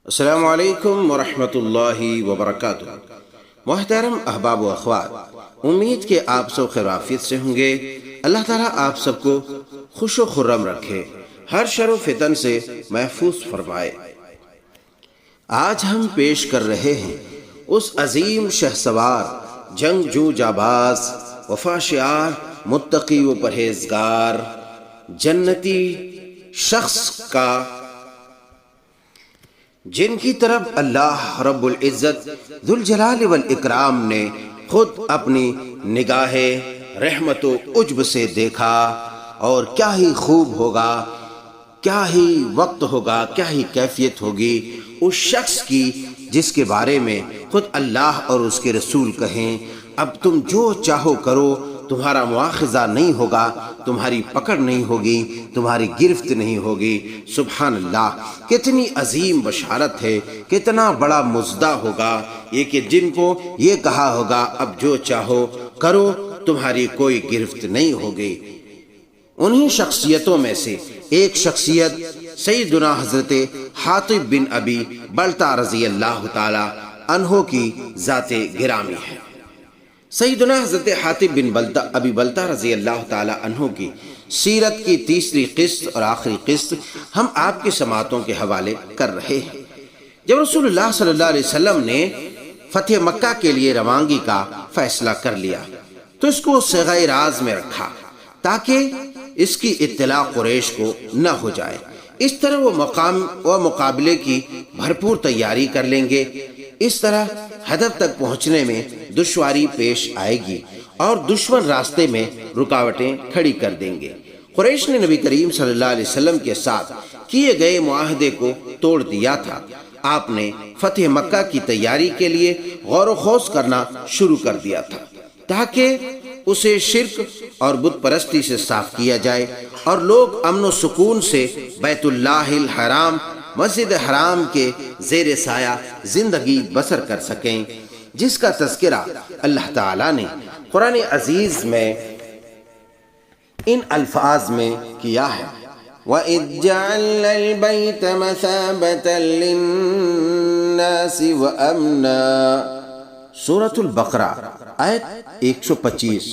السلام علیکم ورحمۃ اللہ وبرکاتہ۔ محترم احباب و اخوات، امید کہ آپ سب خیر و عافیت سے ہوں گے۔ اللہ تعالیٰ آپ سب کو خوش و خرم رکھے، ہر شر و فتن سے محفوظ فرمائے۔ آج ہم پیش کر رہے ہیں اس عظیم شہسوار، جنگجو جاباز، وفا شعار، متقی و پرہیزگار، جنتی شخص کا جن کی طرف اللہ رب العزت ذوالجلال والاکرام نے خود اپنی نگاہ رحمت و عجب سے دیکھا، اور کیا ہی خوب ہوگا، کیا ہی وقت ہوگا، کیا ہی کیفیت ہوگی اس شخص کی جس کے بارے میں خود اللہ اور اس کے رسول کہیں، اب تم جو چاہو کرو، تمہارا مواخذہ نہیں ہوگا، تمہاری پکڑ نہیں ہوگی، تمہاری گرفت نہیں ہوگی۔ سبحان اللہ، کتنی عظیم بشارت ہے، کتنا بڑا مزدہ ہوگا یہ کہ جن کو یہ کہا ہوگا اب جو چاہو کرو، تمہاری کوئی گرفت نہیں ہوگی۔ انہی شخصیتوں میں سے ایک شخصیت سیدنا حضرت حاطب بن ابی بلتع رضی اللہ تعالی عنہ کی ذات گرامی ہے۔ سیدنا حضرت حاطب بن ابی بلتع رضی اللہ تعالی عنہ کی سیرت کی تیسری قسط اور آخری قسط ہم آپ کی سماعتوں کے حوالے کر رہے ہیں۔ جب رسول اللہ صلی اللہ علیہ وسلم نے فتح مکہ کے لیے روانگی کا فیصلہ کر لیا تو اس کو صیغہ راز میں رکھا تاکہ اس کی اطلاع قریش کو نہ ہو جائے۔ اس طرح وہ مقام و مقابلے کی بھرپور تیاری کر لیں گے، اس طرح ہدف تک پہنچنے میں دشواری پیش آئے گی اور دشمن راستے میں رکاوٹیں کھڑی کر دیں گے۔ قریش نے نبی کریم صلی اللہ علیہ وسلم کے ساتھ کیے گئے معاہدے کو توڑ دیا تھا۔ آپ نے فتح مکہ کی تیاری کے لیے غور و خوض کرنا شروع کر دیا تھا تاکہ اسے شرک اور بت پرستی سے صاف کیا جائے اور لوگ امن و سکون سے بیت اللہ الحرام، مسجد حرام کے زیر سایہ زندگی بسر کر سکیں، جس کا تذکرہ اللہ تعالیٰ نے قرآن عزیز میں ان الفاظ میں کیا ہے: وَإِذْ جَعَلْنَا الْبَيْتَ مَثَابَةً لِلنَّاسِ وَأَمْنًا، سورۃ البقرہ آیت 125۔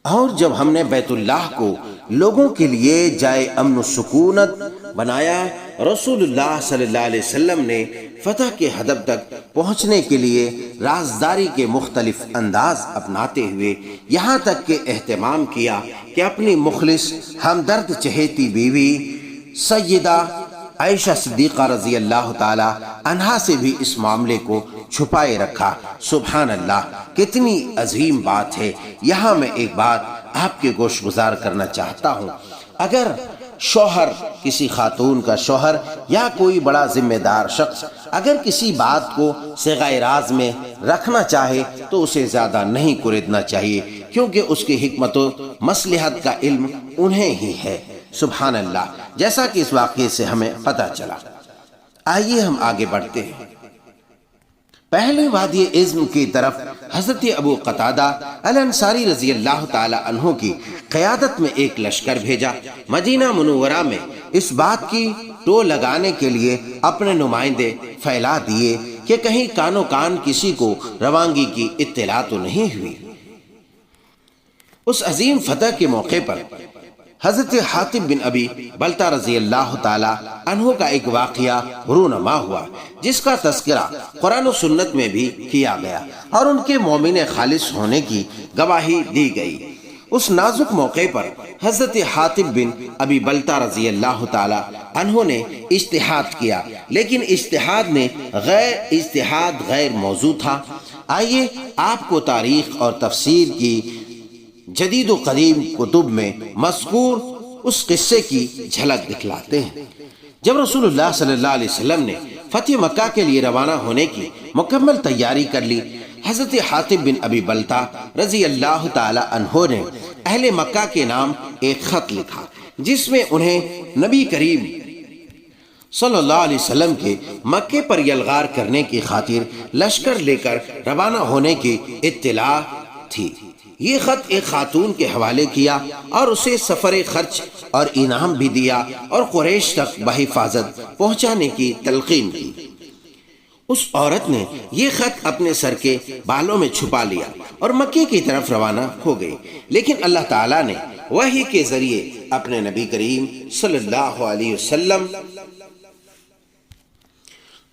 اور جب ہم نے بیت اللہ کو لوگوں کے لیے جائے امن و سکونت بنایا، رسول اللہ صلی اللہ علیہ وسلم نے فتح کے ہدف تک پہنچنے کے لیے رازداری کے مختلف انداز اپناتے ہوئے یہاں تک کہ اہتمام کیا کہ اپنی مخلص ہمدرد چہیتی بیوی سیدہ عائشہ صدیقہ رضی اللہ تعالی عنہا سے بھی اس معاملے کو چھپائے رکھا۔ سبحان اللہ، کتنی عظیم بات ہے۔ یہاں میں ایک بات آپ کے گوش گزار کرنا چاہتا ہوں۔ اگر شوہر، کسی خاتون کا شوہر یا کوئی بڑا ذمہ دار شخص اگر کسی بات کو صیغہ راز میں رکھنا چاہے تو اسے زیادہ نہیں کریدنا چاہیے، کیونکہ اس کی حکمت و مصلحت کا علم انہیں ہی ہے۔ سبحان اللہ، جیسا کہ اس واقعے سے ہمیں پتہ چلا۔ آئیے ہم آگے بڑھتے ہیں۔ پہلے وادی عزم کی طرف حضرت ابو قتادہ الانصاری رضی اللہ تعالی عنہ کی قیادت میں ایک لشکر بھیجا۔ مدینہ منورہ میں اس بات کی ٹو لگانے کے لیے اپنے نمائندے پھیلا دیے کہ کہیں کانو کان کسی کو روانگی کی اطلاع تو نہیں ہوئی۔ اس عظیم فتح کے موقع پر حضرت حاطب بن ابی بلتع رضی اللہ تعالی عنہ کا ایک واقعہ رونما ہوا، جس کا تذکرہ قرآن و سنت میں بھی کیا گیا اور ان کے مومن خالص ہونے کی گواہی دی گئی۔ اس نازک موقع پر حضرت حاطب بن ابی بلتع رضی اللہ تعالی عنہ نے اجتہاد کیا، لیکن اجتہاد غیر موضوع تھا۔ آئیے آپ کو تاریخ اور تفسیر کی جدید و قدیم کتب میں مذکور اس قصے کی جھلک دکھلاتے ہیں۔ جب رسول اللہ صلی اللہ علیہ وسلم نے فتح مکہ کے لیے روانہ ہونے کی مکمل تیاری کر لی، حضرت حاطب بن ابی بلتع رضی اللہ تعالی عنہ نے اہل مکہ کے نام ایک خط لکھا، جس میں انہیں نبی کریم صلی اللہ علیہ وسلم کے مکے پر یلغار کرنے کی خاطر لشکر لے کر روانہ ہونے کی اطلاع تھی۔ یہ خط ایک خاتون کے حوالے کیا اور اسے سفر خرچ اور انعام بھی دیا اور قریش تک بحفاظت پہنچانے کی تلقین کی۔ اس عورت نے یہ خط اپنے سر کے بالوں میں چھپا لیا اور مکے کی طرف روانہ ہو گئی، لیکن اللہ تعالیٰ نے وحی کے ذریعے اپنے نبی کریم صلی اللہ علیہ وسلم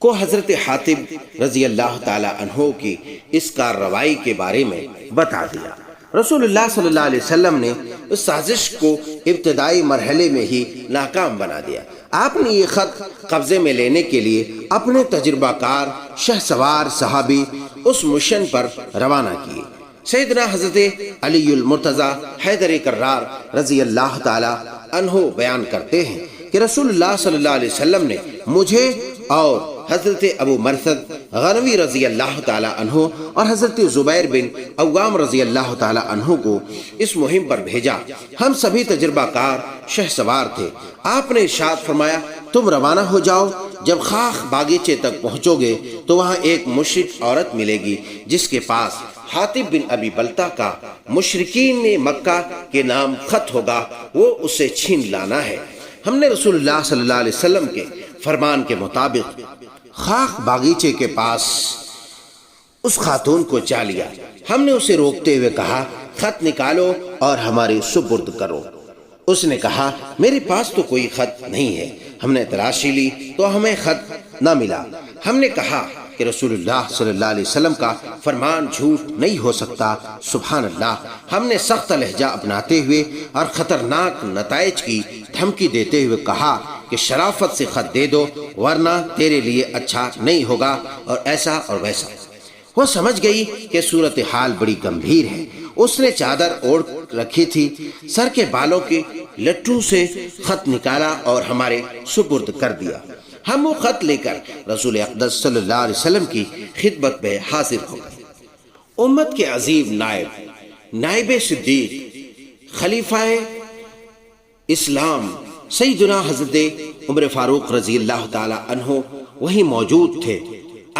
کو حضرت حاتب رضی اللہ تعالی عنہ کی اس کارروائی کے بارے میں بتا دیا۔ رسول اللہ صلی اللہ علیہ وسلم نے اس سازش کو ابتدائی مرحلے میں ہی ناکام بنا دیا۔ آپ نے یہ خط قبضے میں لینے کے لیے اپنے تجربہ کار شہ سوار صحابی اس مشن پر روانہ کیے۔ سیدنا حضرت علی المرتضی حیدر کرار رضی اللہ تعالی عنہ بیان کرتے ہیں کہ رسول اللہ صلی اللہ علیہ وسلم نے مجھے اور حضرت ابو مرثد غنوی رضی اللہ تعالی عنہ اور حضرت زبیر بن عوام رضی اللہ تعالی عنہ کو اس مہم پر بھیجا۔ ہم سبھی تجربہ کار شہ سوار تھے۔ آپ نے ارشاد فرمایا، تم روانہ ہو جاؤ، جب خاخ باغیچے تک پہنچو گے تو وہاں ایک مشرک عورت ملے گی جس کے پاس حاتب بن ابی بلتہ کا مشرکین مکہ کے نام خط ہوگا، وہ اسے چھین لانا ہے۔ ہم نے رسول اللہ صلی اللہ علیہ وسلم کے فرمان کے مطابق خاخ باغیچے کے پاس اس خاتون کو چا لیا۔ ہم نے اسے روکتے ہوئے کہا، خط نکالو اور ہمارے سپرد کرو۔ اس نے کہا، میرے پاس تو کوئی خط نہیں ہے۔ ہم نے تلاشی لی تو ہمیں خط نہ ملا۔ ہم نے کہا کہ رسول اللہ صلی اللہ علیہ وسلم کا فرمان جھوٹ نہیں ہو سکتا۔ سبحان اللہ۔ ہم نے سخت لہجہ اپناتے ہوئے اور خطرناک نتائج کی دھمکی دیتے ہوئے کہا کہ شرافت سے خط دے دو ورنہ تیرے لیے اچھا نہیں ہوگا، اور ایسا اور ویسا۔ وہ سمجھ گئی کہ صورتحال بڑی گمبھیر ہے۔ اس نے چادر اوڑھ رکھی تھی، سر کے بالوں کے لٹھوں سے خط نکالا اور ہمارے سپرد کر دیا۔ ہم وہ خط لے کر رسول اقدس صلی اللہ علیہ وسلم کی خدمت میں حاضر ہو گئے۔ امت کے عظیم نائب صدیق خلیفہ اسلام سیدنا حضرت عمر فاروق رضی اللہ تعالی عنہ وہی موجود تھے۔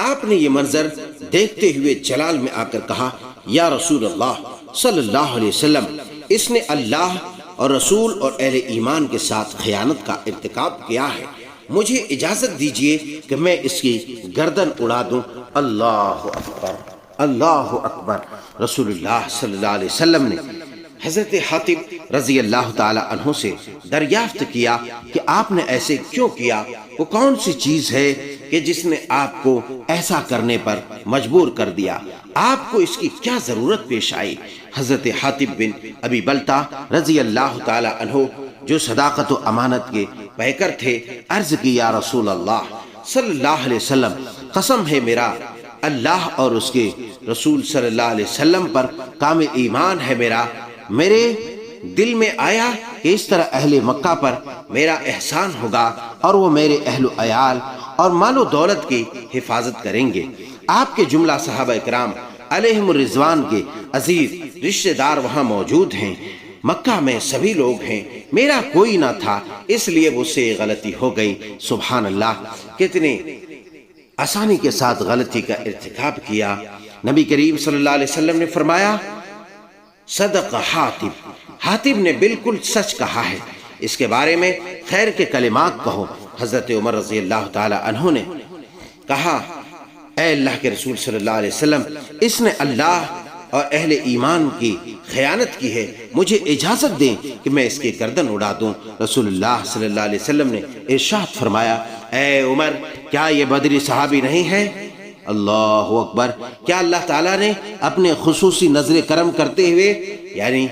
آپ نے یہ منظر دیکھتے ہوئے جلال میں آ کر کہا، یا رسول اللہ صلی اللہ علیہ وسلم، اس نے اللہ اور رسول اور اہل ایمان کے ساتھ خیانت کا ارتکاب کیا ہے۔ مجھے اجازت دیجیے کہ میں اس کی گردن اڑا دوں۔ اللہ اکبر، اللہ اکبر۔ رسول اللہ صلی اللہ علیہ وسلم نے حضرت حاتب رضی اللہ تعالی عنہ سے دریافت کیا کہ آپ نے ایسے کیوں کیا؟ وہ کون سی چیز ہے کہ جس نے آپ کو ایسا کرنے پر مجبور کر دیا؟ آپ کو اس کی کیا ضرورت پیش آئی؟ حضرت حاتب بن ابی بلتہ رضی اللہ تعالی عنہ جو صداقت و امانت کے پیکر تھے، عرض کی، یا رسول اللہ صلی اللہ علیہ وسلم، قسم ہے میرا اللہ اور اس کے رسول صلی اللہ علیہ وسلم پر کامل ایمان ہے میرے دل میں آیا کہ اس طرح اہل مکہ پر میرا احسان ہوگا اور وہ میرے اہل و عیال اور مال و دولت کی حفاظت کریں گے۔ آپ کے جملہ صحابہ کرام علیہم الرضوان کے عزیز رشتہ دار وہاں موجود ہیں۔ مکہ میں سبھی لوگ ہیں، میرا کوئی نہ تھا، اس لیے مجھ سے غلطی ہو گئی۔ سبحان اللہ، کتنی آسانی کے ساتھ غلطی کا ارتکاب کیا۔ نبی کریم صلی اللہ علیہ وسلم نے فرمایا، صدق حاتب نے بالکل سچ کہا ہے، اس کے بارے میں خیر کے کلمات کہو۔ حضرت عمر رضی اللہ تعالی عنہ نے کہا، اے اللہ کے رسول صلی اللہ علیہ وسلم، اس نے اللہ اور اہل ایمان کی خیانت کی ہے، مجھے اجازت دیں کہ میں اس کی گردن اڑا دوں۔ رسول اللہ صلی اللہ علیہ وسلم نے ارشاد فرمایا، اے عمر، کیا یہ بدری صحابی نہیں ہے؟ اللہ اکبر۔ کیا اللہ تعالیٰ نے اپنے خصوصی نظر کرم کرتے ہوئے، یعنی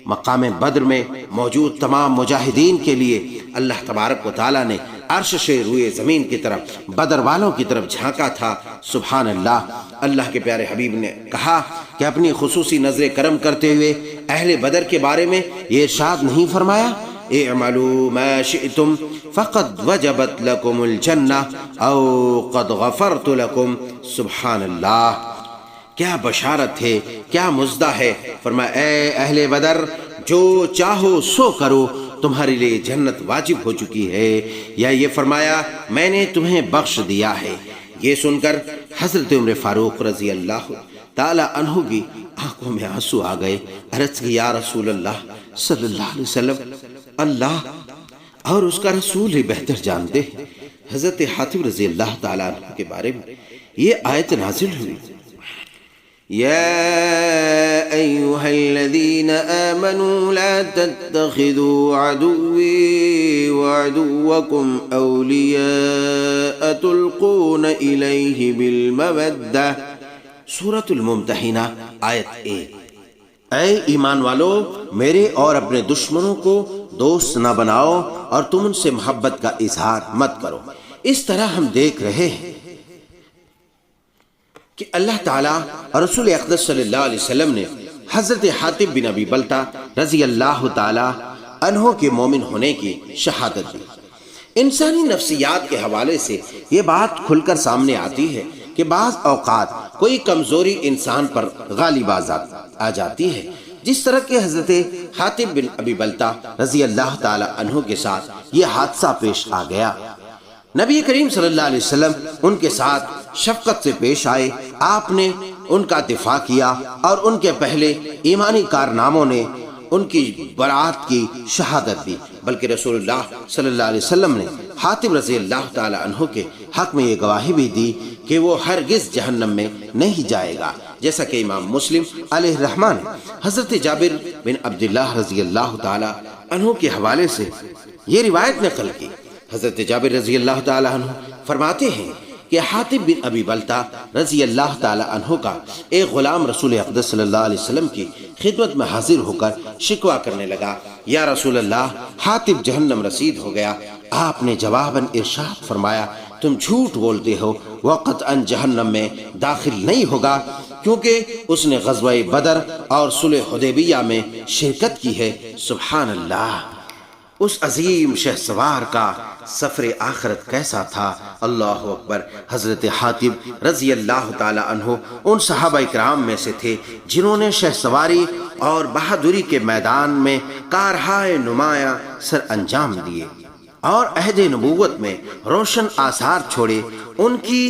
مقام بدر میں موجود تمام مجاہدین کے لیے اللہ تبارک و تعالیٰ نے عرش سے روئے زمین کی طرف بدر والوں کی طرف جھانکا تھا۔ سبحان اللہ۔ اللہ کے پیارے حبیب نے کہا کہ اپنی خصوصی نظر کرم کرتے ہوئے اہل بدر کے بارے میں یہ ارشاد نہیں فرمایا، اعملوا ما شئتم فقد وجبت لكم الجنہ او قد غفرت لكم۔ سبحان اللہ، کیا بشارت ہے، کیا مزدہ ہے۔ فرمایا، اے اہل بدر، جو چاہو سو کرو، تمہارے لیے جنت واجب ہو چکی ہے، یا یہ فرمایا میں نے تمہیں بخش دیا ہے۔ یہ سن کر حضرت عمر فاروق رضی اللہ تعالی عنہ کی آنکھوں میں آنسو آ گئے، عرض کی یا رسول اللہ صلی اللہ علیہ وسلم، اللہ اور اس کا رسول ہی بہتر جانتے ہیں۔ حضرت حاتم رضی اللہ تعالیٰ عنہ کے بارے میں یہ آیت نازل ہوئی، يا أيها الذين آمنوا لا تتخذوا عدوي وعدوكم أولياء تلقون إليه بالمودة۔ سورة الممتحنہ آیت 1۔ اے ایمان والو، میرے اور اپنے دشمنوں کو دوست نہ بناؤ اور تم ان سے محبت کا اظہار مت کرو۔ اس طرح ہم دیکھ رہے ہیں کہ اللہ تعالیٰ اور رسول اقدس صلی اللہ علیہ وسلم نے حضرت حاتم بن ابی بلتہ رضی اللہ تعالیٰ عنہ کے مومن ہونے کی شہادت دی۔ انسانی نفسیات کے حوالے سے یہ بات کھل کر سامنے آتی ہے کہ بعض اوقات کوئی کمزوری انسان پر غالب آ جاتی ہے، جس طرح کہ حضرت حاتم بن ابی بلتہ رضی اللہ تعالیٰ عنہ کے ساتھ یہ حادثہ پیش آ گیا۔ نبی کریم صلی اللہ علیہ وسلم ان کے ساتھ شفقت سے پیش آئے، آپ نے ان کا دفاع کیا اور ان کے پہلے ایمانی کارناموں نے ان کی برات کی شہادت دی، بلکہ رسول اللہ صلی اللہ علیہ وسلم نے حاتم رضی اللہ تعالی عنہ کے حق میں یہ گواہی بھی دی کہ وہ ہرگز جہنم میں نہیں جائے گا، جیسا کہ امام مسلم علیہ الرحمہ نے حضرت جابر بن عبداللہ رضی اللہ تعالی عنہ کے حوالے سے یہ روایت نقل کی۔ حضرت جابر رضی اللہ تعالی عنہ فرماتے ہیں کہ حاتم بن ابی بلتہ رضی اللہ تعالی عنہ کا ایک غلام رسول اقدس صلی اللہ علیہ وسلم کی خدمت میں حاضر ہو کر شکوہ کرنے لگا، یا رسول اللہ، حاتم جہنم رسید ہو گیا۔ آپ نے جواباً ارشاد فرمایا، تم جھوٹ بولتے ہو، وہ قطعاً جہنم میں داخل نہیں ہوگا، کیونکہ اس نے غزوہ بدر اور صلح حدیبیہ میں شرکت کی ہے۔ سبحان اللہ، اس عظیم شہسوار کا سفر آخرت کیسا تھا! اللہ اکبر! حضرت حاتم رضی اللہ تعالی عنہ ان صحابہ کرام میں سے تھے جنہوں نے شہسواری اور بہادری کے میدان میں کارہائے نمایاں سر انجام دیے اور عہد نبوت میں روشن آثار چھوڑے۔ ان کی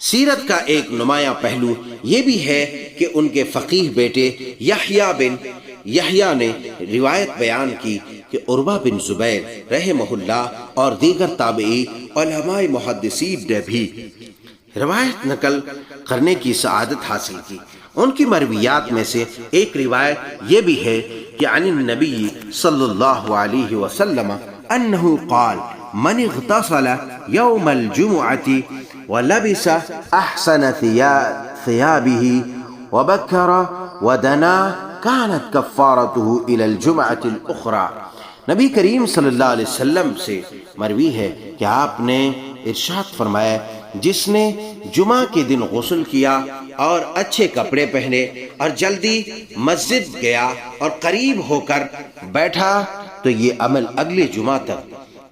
سیرت کا ایک نمایاں پہلو یہ بھی ہے کہ ان کے فقیہ بیٹے یحییٰ بن یحییٰ نے روایت بیان کی کہ عروہ بن زبیر رحمہ اللہ اور دیگر تابعی علماء محدثین نے بھی روایت نقل کرنے کی سعادت حاصل کی۔ ان کی مرویات میں سے ایک روایت یہ بھی ہے کہ عن النبی صلی اللہ علیہ وسلم انہ قال من اغتسل یوم الجمعة ولبس احسن ثيابه وبكر ودنا كانت كفارته الى الجمعة الاخرى۔ نبی کریم صلی اللہ علیہ وسلم سے مروی ہے کہ آپ نے ارشاد فرمایا، جس نے جمعہ کے دن غسل کیا اور اچھے کپڑے پہنے اور جلدی مسجد گیا اور قریب ہو کر بیٹھا تو یہ عمل اگلے جمعہ تک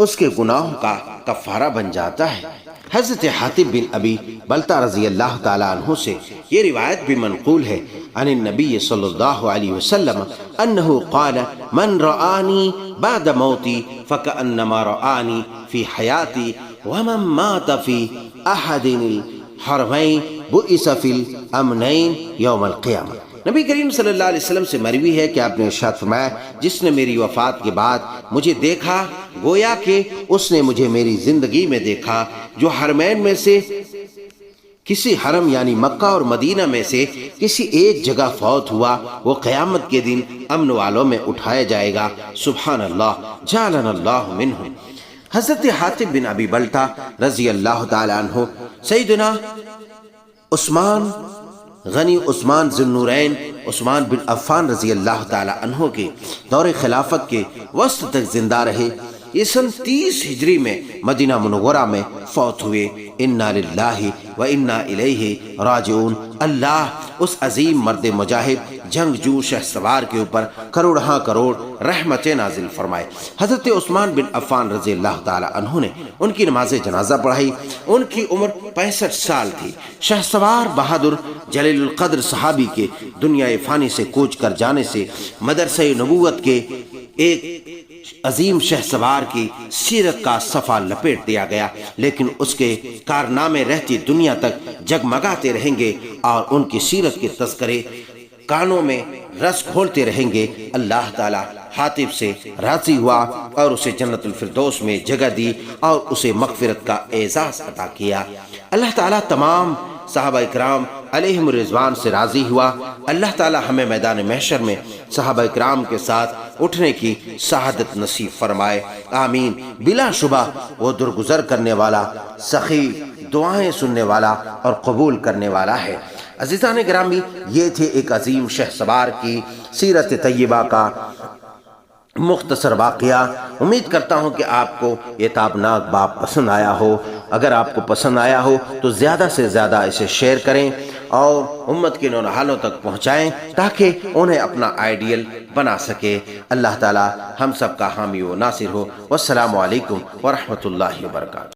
اس کے گناہوں کا کفارہ بن جاتا ہے۔ حضرت حاتم بن ابی بلتہ رضی اللہ تعالی عنہ سے یہ روایت بھی منقول ہے عن النبی صلی اللہ علیہ وسلم انہ قال من رآنی بعد موتی فکأنما رآنی فی حیاتی ومن مات فی احد الحرمین بئس فی الامنین یوم القیامہ۔ نبی کریم صلی اللہ علیہ وسلم سے مروی ہے کہ آپ نے ارشاد فرمایا، جس نے میری وفات کے بعد مجھے دیکھا گویا کہ اس نے مجھے میری زندگی میں دیکھا۔ جو حرمین میں سے کسی حرم یعنی مکہ اور مدینہ میں سے کسی ایک جگہ فوت ہوا، وہ قیامت کے دن امن والوں میں اٹھایا جائے گا۔ سبحان اللہ، جعلنا اللہ منہم۔ حضرت حاتم بن ابی بلتہ رضی اللہ تعالی عنہ سیدنا عثمان غنی عثمان ذو النورین عثمان بن عفان رضی اللہ تعالی عنہ کے دور خلافت کے وسط تک زندہ رہے۔ یہ سن 30 ہجری میں مدینہ منورہ میں فوت ہوئے۔ انا للہ و انا الیہ راجعون۔ اللہ اس عظیم مرد مجاہد جنگجو شہسوار کے اوپر کروڑہاں کروڑ رحمتیں نازل فرمائے۔ حضرت عثمان بن عفان رضی اللہ تعالی عنہ نے ان کی نماز جنازہ پڑھائی۔ ان کی عمر 65 سال تھی۔ شہسوار بہادر جلیل القدر صحابی کے دنیا فانی سے کوچ کر جانے سے مدرسہ نبوت کے ایک عظیم شہ سوار کی سیرت کا صفحہ لپیٹ دیا گیا، لیکن اس کے کارنامے رہتی دنیا تک جگمگاتے رہیں گے اور ان کی سیرت کے تذکرے کانوں میں رس کھولتے رہیں گے۔ اللہ تعالی حاطب سے راضی ہوا اور اسے جنت الفردوس میں جگہ دی اور اسے مغفرت کا اعزاز عطا کیا۔ اللہ تعالی تمام صحابہ اکرام علیہم الرضوان سے راضی ہوا۔ اللہ تعالی ہمیں میدان محشر میں صحابہ اکرام کے ساتھ اٹھنے کی سعادت نصیب فرمائے، آمین۔ بلا شبہ وہ درگزر کرنے والا، سخی، دعائیں سننے والا اور قبول کرنے والا ہے۔ عزیزان گرامی، یہ تھے ایک عظیم شہ سوار کی سیرت طیبہ کا مختصر واقعہ۔ امید کرتا ہوں کہ آپ کو یہ تابناک باب پسند آیا ہو۔ اگر آپ کو پسند آیا ہو تو زیادہ سے زیادہ اسے شیئر کریں اور امت کے نونہالوں تک پہنچائیں تاکہ انہیں اپنا آئیڈیل بنا سکے۔ اللہ تعالی ہم سب کا حامی و ناصر ہو۔ والسلام علیکم ورحمۃ اللہ وبرکاتہ۔